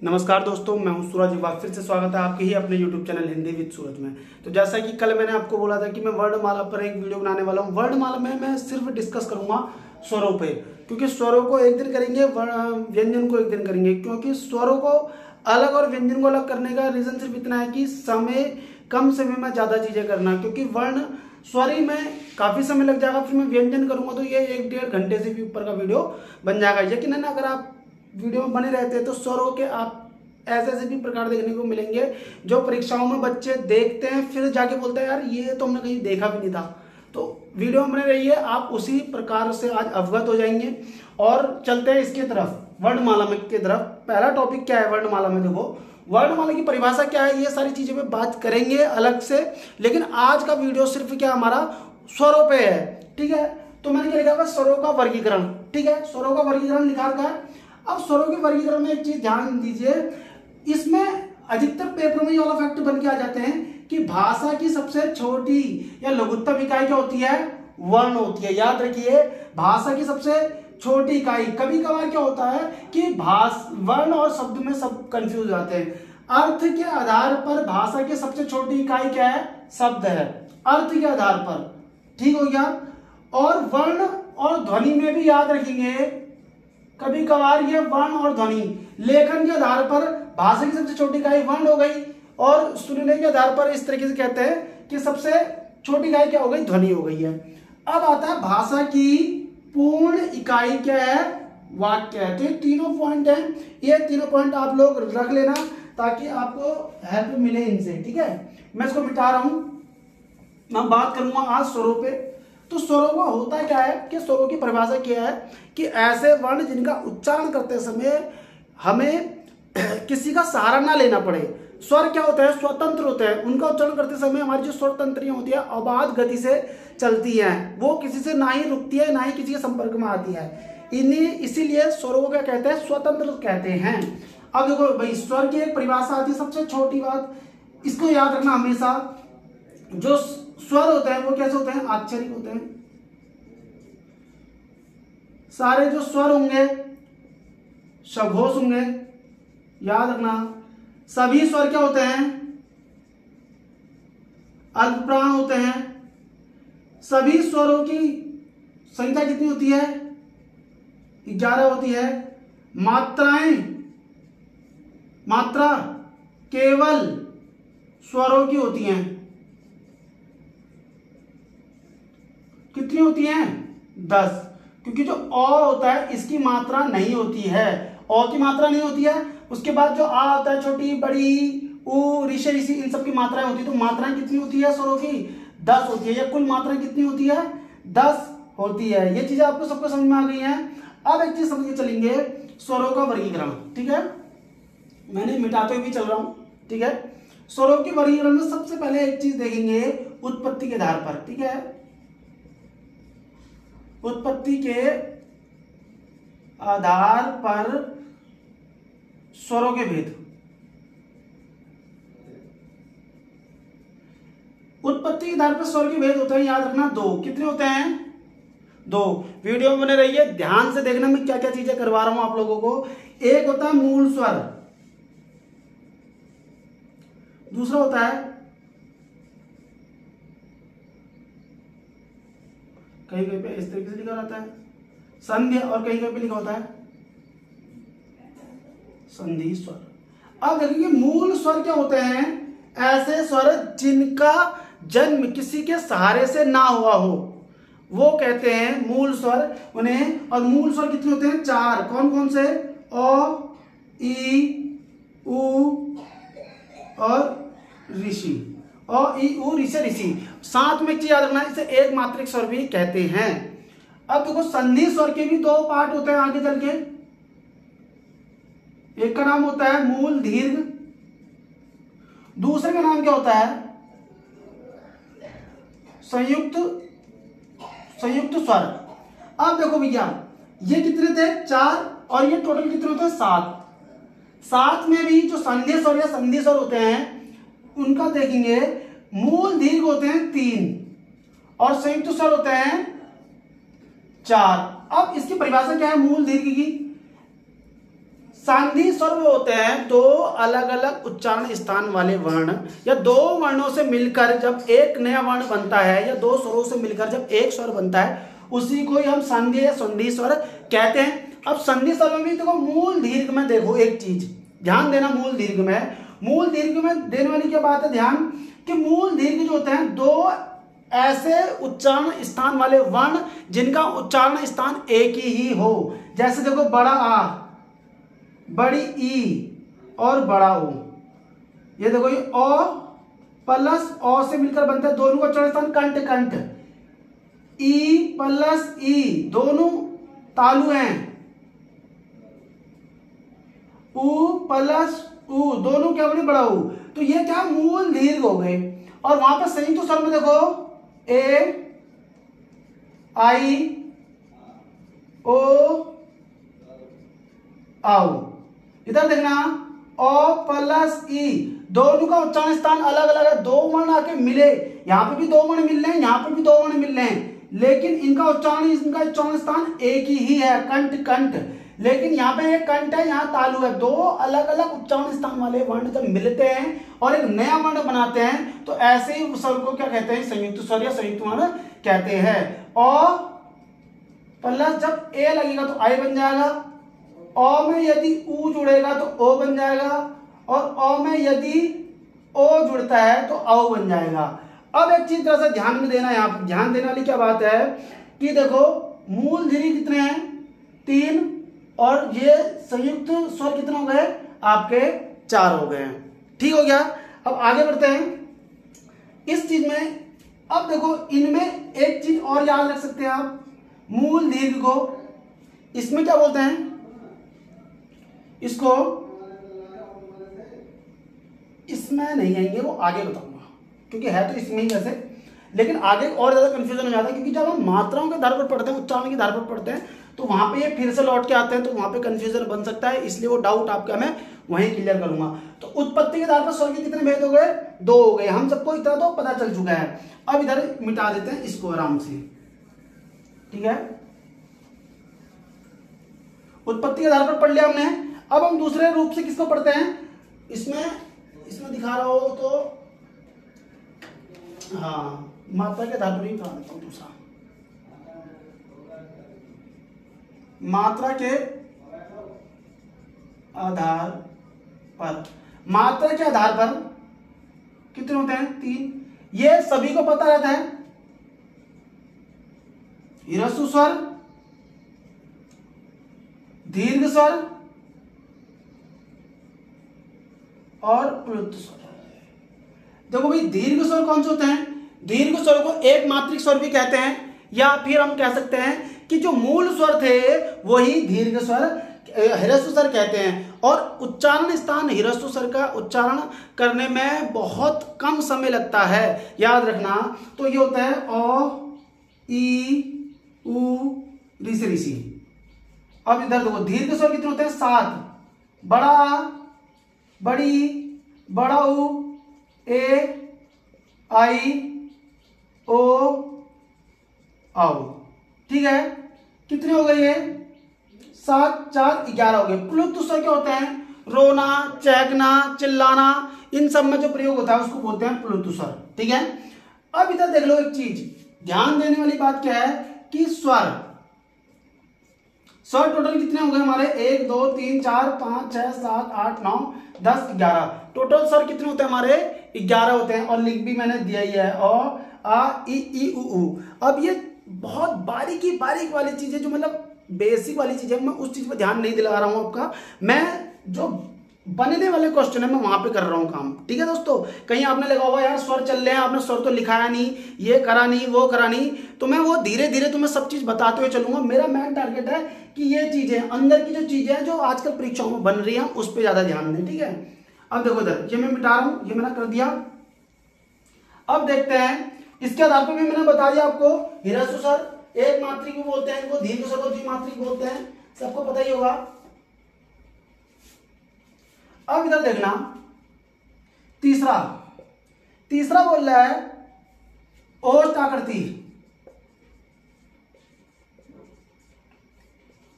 नमस्कार दोस्तों, मैं हूं सूरज। एक बार फिर से स्वागत है आपके ही अपने YouTube चैनल हिंदी विद सूरज में। तो जैसा कि कल मैंने आपको बोला था कि मैं वर्णमाला पर एक वीडियो बनाने वाला हूं। वर्णमाला में मैं सिर्फ डिस्कस करूंगा स्वरों पे, क्योंकि स्वरों को एक दिन करेंगे, व्यंजन को एक दिन करेंगे। क्योंकि स्वरों को अलग और व्यंजन को अलग करने का रीजन सिर्फ इतना है कि कम समय में ज़्यादा चीज़ें करना। क्योंकि वर्ण स्वर ही में काफ़ी समय लग जाएगा, फिर मैं व्यंजन करूंगा तो ये 1-1.5 घंटे से भी ऊपर का वीडियो बन जाएगा। यकीनन अगर आप वीडियो में बने रहते हैं तो स्वरों के आप ऐसे ऐसे भी प्रकार देखने को मिलेंगे जो परीक्षाओं में बच्चे देखते हैं, फिर जाके बोलते हैं यार ये तो हमने कहीं देखा भी नहीं था। तो वीडियो में बने रहिए, आप उसी प्रकार से आज अवगत हो जाएंगे। और चलते हैं इसके तरफ, वर्णमाला में की तरफ। पहला टॉपिक क्या है वर्णमाला में? देखो, वर्णमाला की परिभाषा क्या है, ये सारी चीजें पे बात करेंगे अलग से। लेकिन आज का वीडियो सिर्फ क्या हमारा स्वरों पे है, ठीक है। तो मैंने क्या लिखा हुआ, स्वरों का वर्गीकरण, ठीक है। स्वरों का वर्गीकरण लिखा रखा है। अब स्वरों के वर्गीकरण में एक चीज ध्यान दीजिए, इसमें अधिकतर पेपर में ये वाला फैक्ट बन के आ जाते हैं कि भाषा की सबसे छोटी या लघुत्तम इकाई क्या होती है? वर्ण होती है। याद रखिए, भाषा की सबसे छोटी इकाई। कभी कभार क्या होता है कि वर्ण और शब्द में सब कंफ्यूज हो जाते हैं। अर्थ के आधार पर भाषा की सबसे छोटी इकाई क्या है? शब्द है, अर्थ के आधार पर, ठीक हो गया। और वर्ण और ध्वनि में भी याद रखेंगे, कभी कभार ये वर्ण और ध्वनि लेखन के आधार पर भाषा की सबसे छोटी इकाई वर्ण हो गई, और सुनने के आधार पर इस तरीके से कहते हैं कि सबसे छोटी इकाई क्या हो गई? ध्वनि हो गई है। अब आता है भाषा की पूर्ण इकाई क्या है? वाक्य है। तो ये तीनों पॉइंट है, ये तीनों पॉइंट आप लोग रख लेना ताकि आपको हेल्प मिले इनसे, ठीक है। मैं इसको मिटा रहा हूं, मैं बात करूंगा आज स्वरों पे। तो स्वरों का होता क्या है कि स्वरों की परिभाषा क्या है कि ऐसे वर्ण जिनका उच्चारण करते समय हमें किसी का सहारा ना लेना पड़े। स्वर क्या होते हैं? स्वतंत्र होते हैं। उनका उच्चारण करते समय हमारी जो स्वर तंत्रियां होती है अबाध गति से चलती हैं, वो किसी से ना ही रुकती है ना ही किसी के संपर्क में आती है। इसीलिए स्वरों को क्या कहते हैं? स्वतंत्र कहते हैं। अब देखो भाई, स्वर की एक परिभाषा आती है, सबसे छोटी बात इसको याद रखना हमेशा। जो स्वर होते हैं वो कैसे होते हैं? आक्षरिक होते हैं। सारे जो स्वर होंगे सघोष होंगे, याद रखना। सभी स्वर क्या होते हैं? अल्पप्राण होते हैं। सभी स्वरों की संख्या कितनी होती है? 11 होती है। मात्रा केवल स्वरों की होती हैं। कितनी होती हैं? 10। क्योंकि जो अ होता है इसकी मात्रा नहीं होती है, अ की मात्रा नहीं होती है। उसके बाद जो आ होता है, छोटी बड़ी उ ऋषि ऋषि, इन सब की मात्राएं होती है। तो मात्राएं कितनी होती है स्वरों की? 10 होती है। ये कुल मात्राएं कितनी होती है? 10 होती है। ये चीजें आपको सबको समझ में आ गई हैं। अब एक चीज समझ के चलेंगे, स्वरों का वर्गीकरण, ठीक है। मैंने मिटाते हुए भी चल रहा हूं, ठीक है। स्वरों के वर्गीकरण में सबसे पहले एक चीज देखेंगे उत्पत्ति के आधार पर, ठीक है। उत्पत्ति के आधार पर स्वरों के भेद। उत्पत्ति के आधार पर स्वर के भेद होते हैं, याद रखना 2। कितने होते हैं? 2। वीडियो में बने रहिए, ध्यान से देखना मैं क्या क्या चीजें करवा रहा हूं आप लोगों को। एक होता है मूल स्वर, दूसरा होता है, कहीं कहीं पे इस तरीके से लिखा रहता है संधि, और कहीं कहीं पे लिखा होता है संधि स्वर। अब देखिए, मूल स्वर क्या होते हैं? ऐसे स्वर जिनका जन्म किसी के सहारे से ना हुआ हो, वो कहते हैं मूल स्वर उन्हें। और मूल स्वर कितने होते हैं? 4। कौन कौन से? अ, ई, उ और ऋषि। अ, ई, उ, ऋषि। साथ में एक चीज याद रखना, इसे एक मात्रिक स्वर भी कहते हैं। अब देखो, संधि स्वर के भी 2 पार्ट होते हैं आगे चल के। एक का नाम होता है मूल दीर्घ, दूसरे का नाम क्या होता है? संयुक्त स्वर। अब देखो भैया, ये कितने थे? 4, और ये टोटल कितने होते हैं? 7। 7 में भी जो संधि स्वर या संधि स्वर होते हैं उनका देखेंगे, मूल दीर्घ होते हैं 3 और संयुक्त स्वर होते हैं 4। अब इसकी परिभाषा क्या है मूल दीर्घ की? संधि स्वर वो होते हैं दो अलग अलग उच्चारण स्थान वाले वर्ण या दो वर्णों से मिलकर जब एक नया वर्ण बनता है या दो स्वरों से मिलकर जब एक स्वर बनता है उसी को ही हम संधि या संधि स्वर कहते हैं। अब संधि स्वर में भी देखो मूल दीर्घ में देखो एक चीज ध्यान देना, मूल दीर्घ में देने वाली क्या बात है ध्यान कि मूल दीर्घ जो होते हैं दो ऐसे उच्चारण स्थान वाले वर्ण जिनका उच्चारण स्थान एक ही हो। जैसे देखो बड़ा आ, बड़ी ई और बड़ा ओ, ये देखो ये ओ प्लस ओ से मिलकर बनता है दोनों का उच्चारण स्थान कंठ कंठ, ई प्लस ई दोनों तालु हैं, ऊ प्लस ऊ दोनों क्या बने बड़ा ऊ, तो ये क्या मूल दीर्घ हो गए। और वहां पर संयुक्त स्वर में देखो ए आई ओ आओ, इधर देखना ओ प्लस ई दोनों का उच्चारण स्थान अलग अलग है, दो वर्ण आके मिले, यहां पे भी दो वर्ण मिल रहे हैं यहां पे भी दो वर्ण मिल रहे हैं लेकिन इनका उच्चारण स्थान एक ही है कंठ कंठ, लेकिन यहाँ पे एक कंठ है यहाँ तालु है। दो अलग अलग उच्चारण स्थान वाले वर्ण जब मिलते हैं और एक नया वर्ण बनाते हैं तो ऐसे ही स्वर को क्या कहते हैं संयुक्त स्वर या संयुक्त वर्ण कहते हैं। और प्लस जब ए लगेगा तो आई बन जाएगा, ओ में यदि ऊ जुड़ेगा तो ओ बन जाएगा और ओ में यदि ओ जुड़ता है तो औ बन जाएगा। अब एक चीज तरह से ध्यान में देना, यहाँ पर ध्यान देने वाली क्या बात है कि देखो मूल दीर्घ कितने हैं 3 और ये संयुक्त स्वर कितने हो गए आपके 4 हो गए। ठीक हो गया। अब आगे बढ़ते हैं इस चीज में। अब देखो इनमें एक चीज और याद रख सकते हैं आप, मूल दीर्घ को इसमें क्या बोलते हैं, इसको इसमें नहीं आएंगे वो आगे बताऊंगा क्योंकि है तो इसमें ही वैसे, लेकिन आगे और ज्यादा कंफ्यूजन हो जाता है क्योंकि जब हम मात्राओं के आधार पर पढ़ते हैं उच्चारण के आधार पर पढ़ते हैं तो वहां पे ये फिर से लौट के आते हैं तो वहां पे कंफ्यूजन बन सकता है, इसलिए वो डाउट आपका मैं वहीं क्लियर करूंगा। तो उत्पत्ति के आधार पर स्वर के कितने भेद हो गए 2 हो गए, हम सबको इतना तो पता चल चुका है। अब इधर मिटा देते हैं इसको आराम से, ठीक है। उत्पत्ति के आधार पर पढ़ लिया हमने। अब हम दूसरे रूप से किसको पढ़ते हैं, इसमें दिखा रहा हो तो हाँ मात्रा के आधार पर ही पढ़ा देता हूं। दूसरा मात्रा के आधार पर, मात्रा के आधार पर कितने होते हैं 3, ये सभी को पता रहता है। ह्रस्व स्वर, दीर्घ स्वर और प्लुत स्वर। देखो भाई दीर्घ स्वर कौन से होते हैं, दीर्घ स्वर को एक मात्रिक स्वर भी कहते हैं या फिर हम कह सकते हैं कि जो मूल स्वर थे वही दीर्घ स्वर ह्रस्व स्वर कहते हैं। और उच्चारण स्थान ह्रस्व स्वर का उच्चारण करने में बहुत कम समय लगता है, याद रखना। तो ये होता है ओ ई उ ऋषि। अब इधर देखो दीर्घ स्वर कितने होते हैं 7, बड़ा बड़ी बड़ा उ ए आई ओ आओ, ठीक है। कितने हो गए ये 7 4 11 हो गए। प्लुत स्वर क्या होते हैं, रोना चहकना चिल्लाना, इन सब में जो प्रयोग होता है उसको बोलते हैं प्लुत स्वर, ठीक है। अब इधर देख लो एक चीज ध्यान देने वाली बात क्या है कि स्वर टोटल कितने हो गए हमारे 1 2 3 4 5 6 7 8 9 10 11, टोटल स्वर कितने होते हैं हमारे 11 होते हैं। और लिंक भी मैंने दिया ही है ओ आ ई उ। अब ये बहुत बारीक वाली चीज है जो मतलब बेसिक वाली चीज है, मैं उस चीज पर ध्यान नहीं दिला रहा हूं आपका, मैं जो बनने वाले क्वेश्चन है मैं वहां पे कर रहा हूं काम, ठीक है दोस्तों। कहीं आपने लगा होगा यार स्वर चल रहे हैं आपने स्वर तो लिखाया नहीं, ये करा नहीं वो करा नहीं, तो मैं वो धीरे धीरे तुम्हें सब चीज बताते हुए चलूंगा। मेरा मेन टारगेट है कि ये चीजें अंदर की जो चीजें हैं जो आजकल परीक्षाओं में बन रही है उस पर ज्यादा ध्यान दें, ठीक है। अब देखो इधर ये मैं मिटा रहा हूं, ये मैंने कर दिया। अब देखते हैं इसके आधार पर भी मैंने बता दिया आपको, ह्रस्व स्वर एक मात्रिक भी बोलते हैं इनको, दीर्घ स्वर को द्विमात्रिक बोलते हैं, सबको पता ही होगा। अब इधर देखना तीसरा बोल रहा है ओष्ठ आकृति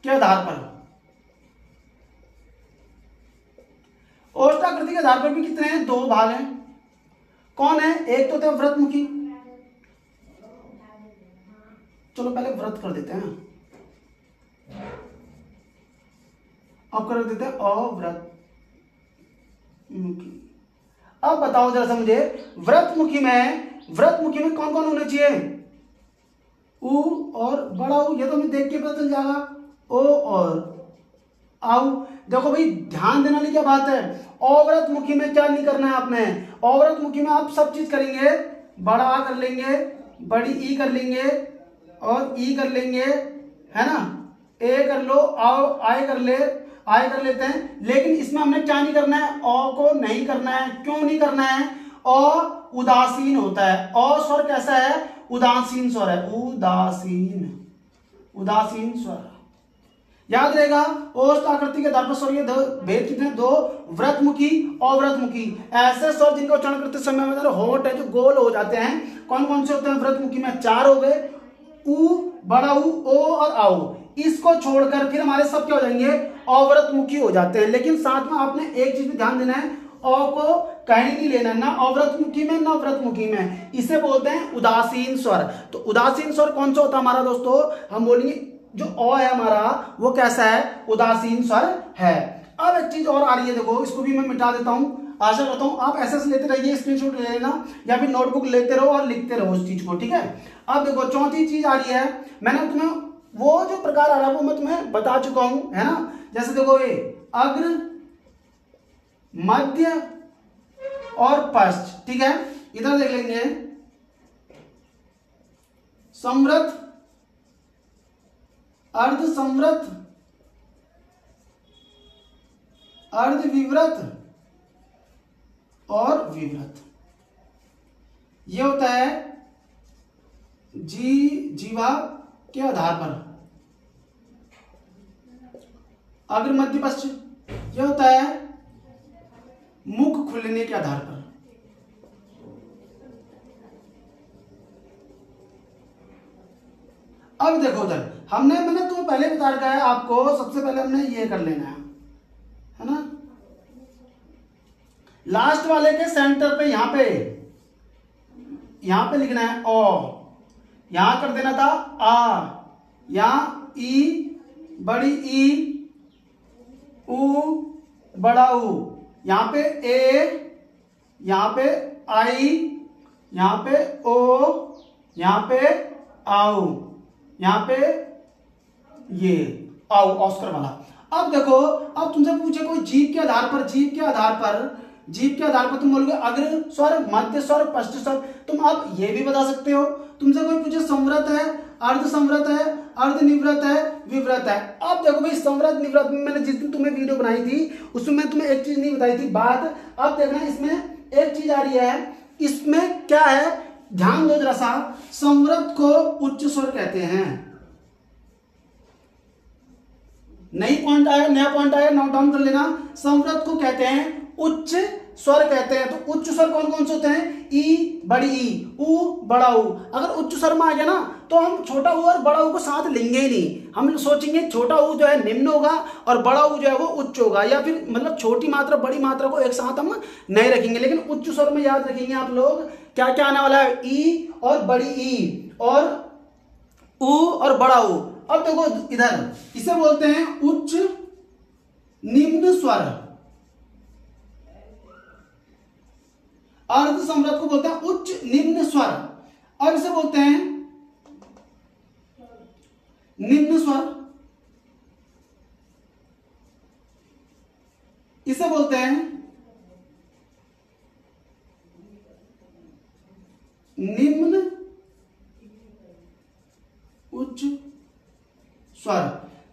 के आधार पर। ओष्ठाकृति के आधार पर भी कितने हैं, दो भाग हैं। कौन है, एक तो थे व्रतमुखी, चलो पहले व्रत कर देते हैं, अब कर देते हैं अव्रत मुखी। अब बताओ जरा सा मुझे, व्रतमुखी में कौन कौन होने चाहिए, उ और बड़ा उ, ये तो हमें देख के पता चल जाएगा, ओ और आउ। देखो भाई ध्यान देने वाली क्या बात है, अव्रतमुखी में क्या नहीं करना है आपने, अव्रतमुखी में आप सब चीज करेंगे, बड़ा आ कर लेंगे, बड़ी ई कर लेंगे और ई कर लेंगे, है ना, ए कर लो, आओ आए कर ले, आए कर लेते हैं। लेकिन इसमें हमने क्या नहीं करना है, अ को नहीं करना है। क्यों नहीं करना है, अ उदासीन होता है, अ स्वर कैसा है, उदासीन स्वर है, उदासीन स्वर। याद रहेगा, ओष्ठ आकृति के आधार पर स्वर, ये भेद कितने, दो, व्रतमुखी अव्रतमुखी। ऐसे स्वर जिनका उच्चारण करते समय में होंठ है जो गोल हो जाते हैं, कौन कौन से होते हैं, व्रतमुखी में चार हो गए, उ, बड़ा उ, ओ और आओ। इसको छोड़कर फिर हमारे सब क्या हो जाएंगे, अव्रतमुखी हो जाते हैं। लेकिन साथ में आपने एक चीज भी ध्यान देना है, अ को कहीं नहीं लेना, ना अव्रतमुखी में ना व्रतमुखी में, इसे बोलते हैं उदासीन स्वर। तो उदासीन स्वर कौन सा होता है हमारा दोस्तों, हम बोलेंगे जो अ है हमारा वो कैसा है, उदासीन स्वर है। अब एक चीज और आ रही है, देखो इसको भी मैं मिटा देता हूं। आशा करता हूं आप ऐसे लेते रहिए, स्क्रीनशॉट ले लेना या फिर नोटबुक लेते रहो और लिखते रहो उस चीज को, ठीक है। अब देखो चौथी चीज आ रही है, मैंने तुम्हें वो जो प्रकार आ रहा है वो मैं तुम्हें बता चुका हूं, है ना। जैसे देखो ये अग्र, मध्य और पश्च, ठीक है। इधर देख लेंगे, समृद्ध, अर्ध समृद्ध, अर्ध विवृत और विवृत। यह होता है जीवा के आधार पर, अग्र मध्य पश्चिम। यह होता है मुख खुलने के आधार पर। अब देखो उधर मैंने तुम्हें पहले बता रखा है आपको, सबसे पहले हमने ये कर लेना है ना, लास्ट वाले के सेंटर पे यहां पे लिखना है ओ, यहां कर देना था आ, यहां ई, बड़ी ई, उ, बड़ा उ, यहां पे ए, यहां पे आई, यहां पे ओ, यहां पे आओ, यहां पे ये आओ, ऑस्कर वाला। अब देखो, अब तुमसे पूछे कोई जीभ के आधार पर तुम बोलोगे अग्र स्वर, मध्य स्वर, पश्च स्वर। तुम अब ये भी बता सकते हो, तुमसे कोई पूछे संवृत है, अर्ध संवृत है, अर्ध निवृत है, विवृत है। अब देखो भाई संवृत निवृत में मैंने जिस दिन तुम्हें वीडियो बनाई थी उसमें मैं तुम्हें एक चीज नहीं बताई थी बात। अब देखना इसमें एक चीज आ रही है, इसमें क्या है, ध्यान दो जरा सा। संवृत को उच्च स्वर कहते हैं। नया पॉइंट आया, नोट डाउन कर लेना। संवृत को कहते हैं उच्च स्वर कहते हैं। तो उच्च स्वर कौन कौन से होते हैं, ई, बड़ी ई, उ, बड़ा उ। अगर उच्च स्वर में आ गया ना तो हम छोटा उ और बड़ा उ को साथ लेंगे ही नहीं। हम सोचेंगे छोटा उ जो है निम्न होगा और बड़ा उ जो है वो उच्च होगा, या फिर मतलब छोटी मात्रा बड़ी मात्रा को एक साथ हम नहीं रखेंगे। लेकिन उच्च स्वर में याद रखेंगे आप लोग क्या क्या आने वाला है, ई और बड़ी ई और उ और बड़ा उ। अब देखो इधर, इसे बोलते हैं उच्च निम्न स्वर। अर्ध समृत को बोलते हैं उच्च निम्न स्वर, और इसे बोलते हैं निम्न स्वर। इसे बोलते हैं निम्न उच्च स्वर।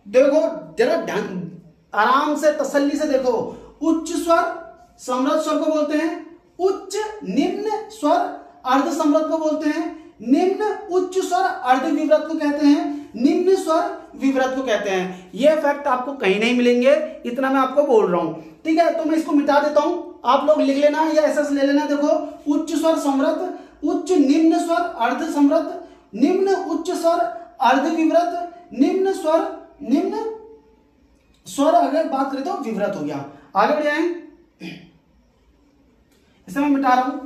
देखो जरा ध्यान आराम से तसल्ली से देखो, उच्च स्वर समृत स्वर को बोलते हैं उच्च निम्न स्वर, अर्ध समृत को बोलते हैं निम्न उच्च स्वर, अर्ध विवृत को कहते हैं निम्न स्वर, विवृत को कहते हैं। ये फैक्ट आपको कहीं नहीं मिलेंगे, इतना मैं आपको बोल रहा हूं, ठीक है। तो मैं इसको मिटा देता हूं, आप लोग लिख लेना या ऐसा ले लेना। देखो उच्च स्वर समृत, उच्च निम्न स्वर अर्ध समृत, निम्न उच्च स्वर अर्ध विवृत, निम्न स्वर निम्न स्वर अगर बात करें तो विवृत हो गया। आगे बढ़ जाएं, इसे मैं मिटा रहा हूं।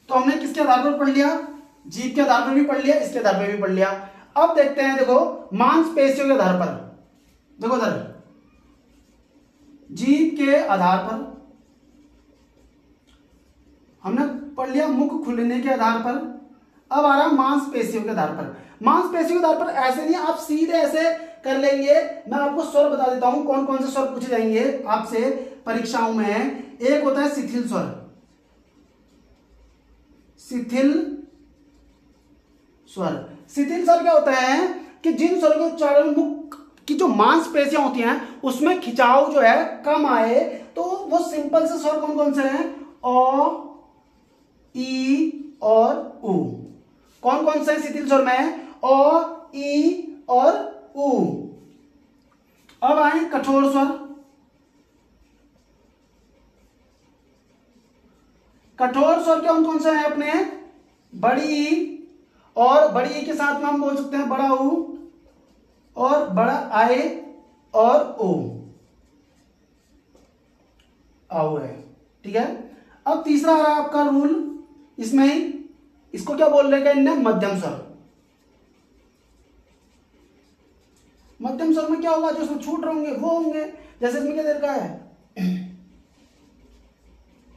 तो हमने किसके आधार पर पढ़ लिया, जीभ के आधार पर भी पढ़ लिया, इसके आधार पर भी पढ़ लिया। अब देखते हैं, देखो मांसपेशियों के आधार पर, देखो इधर जीभ के आधार पर हमने पढ़ लिया, मुख खुलने के आधार पर। अब आ रहा मांसपेशियों के आधार पर। मांसपेशियों के आधार पर ऐसे नहीं, आप सीधे ऐसे कर लेंगे। मैं आपको स्वर बता देता हूं कौन कौन से स्वर पूछे जाएंगे आपसे परीक्षाओं में। एक होता है शिथिल स्वर, शिथिल स्वर। शिथिल स्वर क्या होता है कि जिन स्वरों के उच्चारण मुख की जो मांसपेशियां होती हैं उसमें खिंचाव जो है कम आए, तो वो सिंपल से स्वर कौन कौन से हैं, अ, ई और उ। कौन कौन से शिथिल स्वर में, अ, ई और उ। अब आए कठोर स्वर। कठोर स्वर के कौन से हैं अपने, बड़ी ई, और बड़ी ई के साथ में हम बोल सकते हैं बड़ा ऊ और बड़ा आए और ओ, आओ है। ठीक है। अब तीसरा आ रहा है आपका रूल, इसमें ही इसको क्या बोल रहे हैं, मध्यम स्वर। मध्यम स्वर में क्या होगा, जो इसमें छूट रहे होंगे वो होंगे, जैसे इसमें क्या दे रखा है,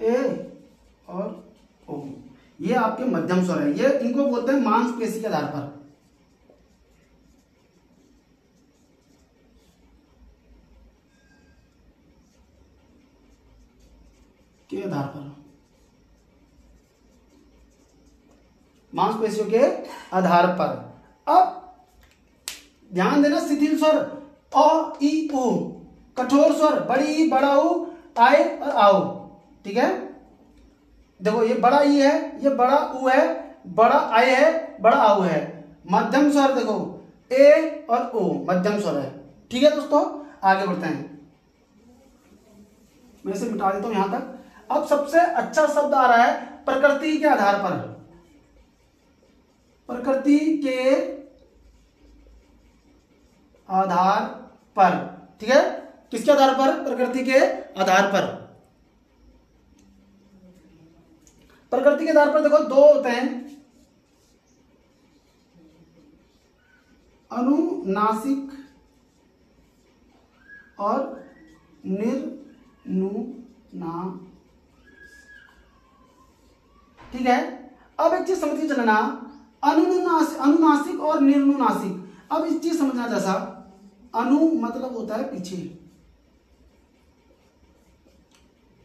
ए और ओ, ये आपके मध्यम स्वर है। ये इनको बोलते हैं मांसपेशी के आधार पर। के आधार पर, मांसपेशियों के आधार पर। अब ध्यान देना, शिथिल स्वर अ, ई, उ, कठोर स्वर बड़ी, बड़ा ऊ, आए और आओ। ठीक है। देखो ये बड़ा ई है, ये बड़ा ऊ है, बड़ा आए है, बड़ा आओ है। मध्यम स्वर देखो ए और ओ, मध्यम स्वर है। ठीक है दोस्तों, आगे बढ़ते हैं। मैं इसे मिटा देता हूं यहां तक। अब सबसे अच्छा शब्द आ रहा है प्रकृति के आधार पर। प्रकृति के आधार पर। ठीक है। किसके आधार पर, प्रकृति के आधार पर। प्रकृति के आधार पर देखो दो होते हैं, अनुनासिक और निर्नुनासिक। ठीक है। अब एक चीज समझ के चलना, अनुनासिक और निर्नुनासिक। अब इस चीज समझना, जैसा अनु मतलब होता है पीछे,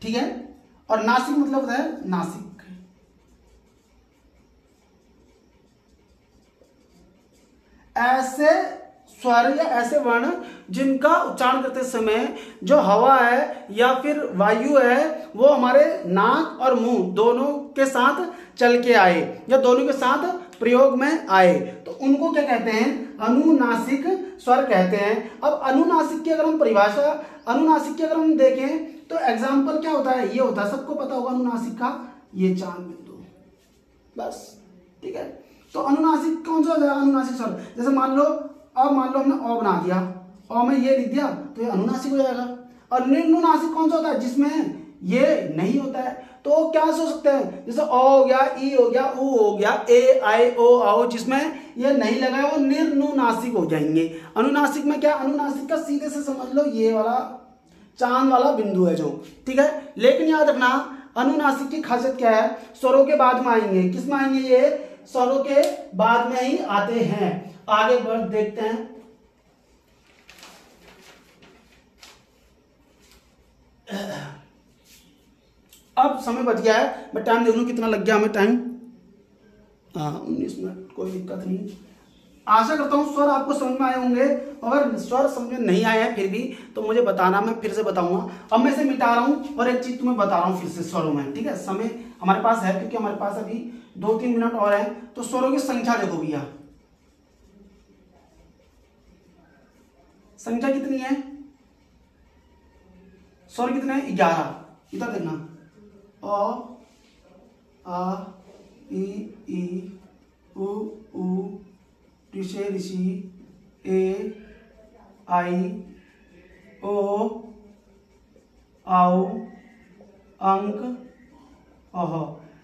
ठीक है, और नासिक मतलब होता है नासिक। ऐसे स्वर या ऐसे वर्ण जिनका उच्चारण करते समय जो हवा है या फिर वायु है वो हमारे नाक और मुंह दोनों के साथ चल के आए या दोनों के साथ प्रयोग में आए, तो उनको क्या कहते हैं, अनुनासिक स्वर कहते हैं। अब अनुनासिक की अगर हम परिभाषा, अनुनासिक की अगर हम देखें तो एग्जाम्पल क्या होता है, ये होता है, सबको पता होगा अनुनासिक का, ये चांद बिंदु, बस। ठीक है। तो अनुनासिक कौन सा हो जाएगा, अनुनासिक स्वर। जैसे मान लो, अब मान लो हमने अ बना दिया, अ में ये लिख दिया तो ये अनुनासिक हो जाएगा। और निर्नुनासिक कौन सा होता है, जिसमें ये नहीं होता है, तो क्या सोच सकते हैं, जैसे अ हो गया, ई हो गया, उ हो गया, ए आई ओ आओ, जिसमें ये नहीं लगा है वो निर्नुनासिक हो जाएंगे। अनुनासिक में क्या, अनुनासिक का सीधे से समझ लो ये वाला चांद वाला बिंदु है जो, ठीक है। लेकिन याद रखना अनुनासिक की खासियत क्या है, स्वरों के बाद में आएंगे। किस में आएंगे, ये स्वरों के बाद में ही आते हैं। आगे बढ़ देखते हैं। अब समय बच गया है, मैं टाइम देख लूं कितना लग गया हमें टाइम। 19 मिनट, कोई दिक्कत नहीं। आशा करता हूं स्वर आपको समझ में आए होंगे। अगर स्वर समझ में नहीं आए हैं फिर भी तो मुझे बताना, मैं फिर से बताऊंगा। अब मैं इसे मिटा रहा हूं और एक चीज तुम्हें बता रहा हूं फिर से स्वरों में। ठीक है, समय हमारे पास है क्योंकि हमारे पास अभी 2-3 मिनट और है। तो स्वरों की संख्या देखो भैया, संख्या कितनी है, स्वर कितने हैं, 11। इधर देखना, अ आ ई उ ऋषि ऋषि, ए आई ओ आओ, अंक ओहो।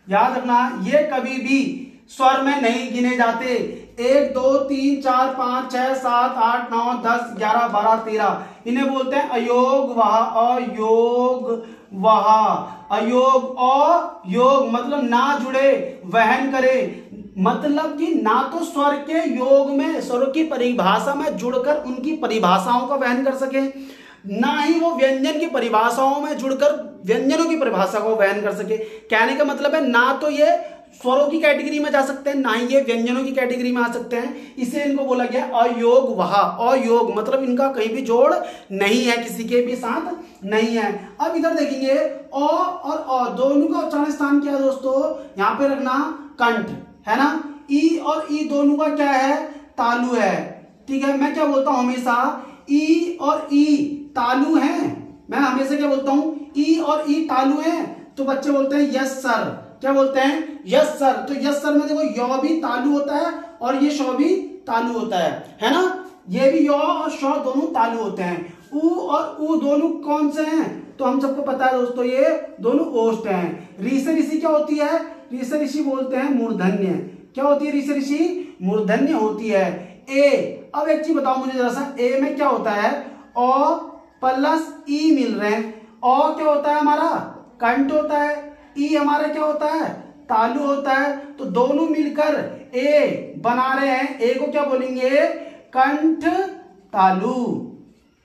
याद रखना ये कभी भी स्वर में नहीं गिने जाते। 1 2 3 4 5 6 7 8 9 10 11 12 13 इन्हें बोलते हैं अयोग वह, अयोग वह। अयोग अयोग मतलब ना जुड़े, वहन करे, मतलब कि ना तो स्वर के योग में, स्वरों की परिभाषा में जुड़कर उनकी परिभाषाओं का वहन कर सके, ना ही वो व्यंजन की परिभाषाओं में जुड़कर व्यंजनों की परिभाषा को वहन कर सके। कहने का मतलब है ना तो ये स्वरों की कैटेगरी में जा सकते हैं, ना ही ये व्यंजनों की कैटेगरी में आ सकते हैं। इसे इनको बोला गया अयोग वह। अयोग मतलब इनका कहीं भी जोड़ नहीं है, किसी के भी साथ नहीं है। अब इधर देखेंगे अ और अ दोनों का उच्चारण स्थान क्या है दोस्तों, यहाँ पे रखना कंठ है ना। ई और ई दोनों का क्या है, तालु है। ठीक है, मैं क्या बोलता हूं हमेशा, ई और ई तालु है। मैं हमेशा क्या बोलता हूं, ई और ई तालु है, तो बच्चे बोलते हैं यस सर। क्या बोलते हैं, यस सर। तो यस सर में देखो य भी तालु होता है और ये श भी तालु होता है ना। ये भी य और श दोनों तालु होते हैं। उ और उ दोनों कौन से हैं, तो हम सबको पता है दोस्तों ये दोनों ओष्ठ हैं। ऋ से ऋषि क्या होती है, ऋ से ऋषि बोलते हैं मूर्धन्य। क्या होती है ऋ से ऋषि, मूर्धन्य होती है। ए, अब एक चीज बताओ मुझे जरा सा, ए में क्या होता है, अ प्लस ई मिल रहे हैं। अ क्या होता है हमारा, कंठ होता है। ई हमारा क्या होता है, तालु होता है। तो दोनों मिलकर ए बना रहे हैं। ए को क्या बोलेंगे, कंठ तालु।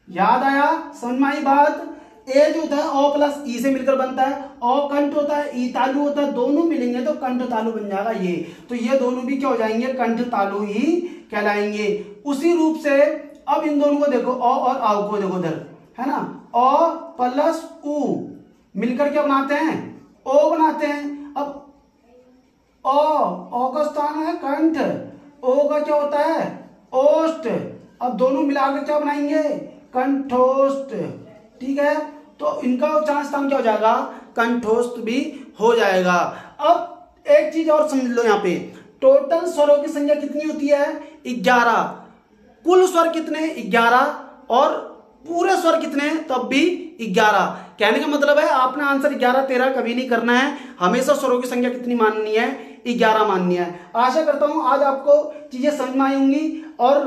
याद आया, समझ में आई बात। ए जो होता है ओ प्लस ई से मिलकर बनता है, ओ कंठ होता है, ई तालु होता है, दोनों मिलेंगे तो कंठ तालु बन जाएगा ये। तो ये दोनों भी क्या हो जाएंगे, कंठ तालु ही कहलाएंगे। उसी रूप से अब इन दोनों को देखो, अ और आ को देखो इधर है ना, अ प्लस उ मिलकर क्या बनाते हैं, ओ बनाते हैं। अब ओ का स्थान है कंठ, ओ का क्या होता है, ओष्ठ। अब दोनों मिलाकर क्या बनाएंगे, कंठोष्ठ। ठीक है, तो इनका उच्चारण स्थान क्या हो जाएगा, कंठोष्ठ भी हो जाएगा। अब एक चीज और समझ लो, यहाँ पे टोटल स्वरों की संख्या कितनी होती है, 11। कुल स्वर कितने, 11, और पूरे स्वर कितने, तब भी 11। कहने का मतलब है आपने आंसर 11 13 कभी नहीं करना है, हमेशा स्वरों की संख्या कितनी माननी है, 11 माननी है। आशा करता हूं आज आपको चीजें समझ में आई होंगी और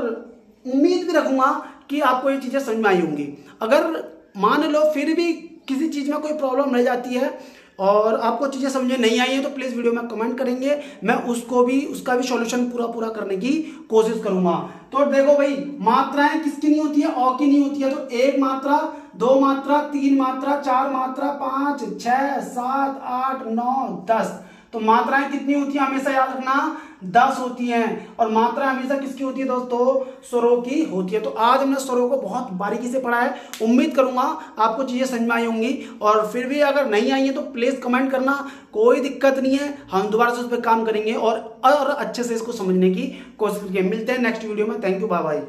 उम्मीद भी रखूंगा कि आपको ये चीजें समझ में आई होंगी। अगर मान लो फिर भी किसी चीज में कोई प्रॉब्लम रह जाती है और आपको चीजें समझ में नहीं आई है तो प्लीज वीडियो में कमेंट करेंगे, मैं उसका भी सॉल्यूशन पूरा करने की कोशिश करूंगा। तो देखो भाई, मात्राएं किसकी नहीं होती है, अ की नहीं होती है। तो 1 मात्रा, 2 मात्रा, 3 मात्रा, 4 मात्रा, 5 6 7 8 9 10। तो मात्राएं कितनी होती है, हमेशा याद रखना 10 होती हैं। और मात्रा हमेशा किसकी होती है दोस्तों, स्वरों की होती है। तो आज हमने स्वरों को बहुत बारीकी से पढ़ा है। उम्मीद करूंगा आपको चीजें समझ में आई होंगी, और फिर भी अगर नहीं आई है तो प्लीज कमेंट करना, कोई दिक्कत नहीं है, हम दोबारा से उस पर काम करेंगे और अच्छे से इसको समझने की कोशिश करेंगे। मिलते हैं नेक्स्ट वीडियो में। Thank you, bye bye.